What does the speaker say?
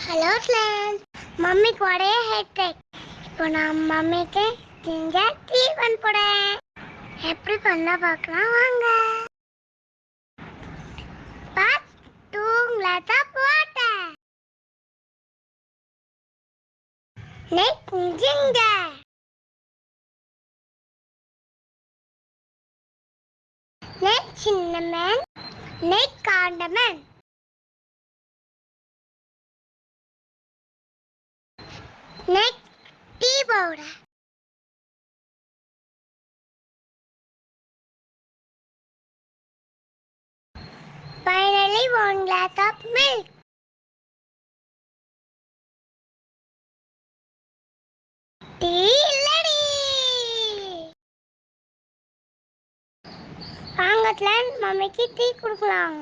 Hello friends, மம்மிக்கு ஒரே headache. இப்போ நான் மம்மிக்கு ஜிஞ்சர் டீ பண்ண போறேன். எப்படி பண்ண பார்க்கலாம் வாங்க. பாத் 2 glass of water. Next ginger. Next cinnamon. Next cardamom. Next tea powder. Finally 1 glass of milk. Tea ready. வாங்க ஃப்ரெண்ட்ஸ், மம்மிக்கு டீ குடுக்கலாம்.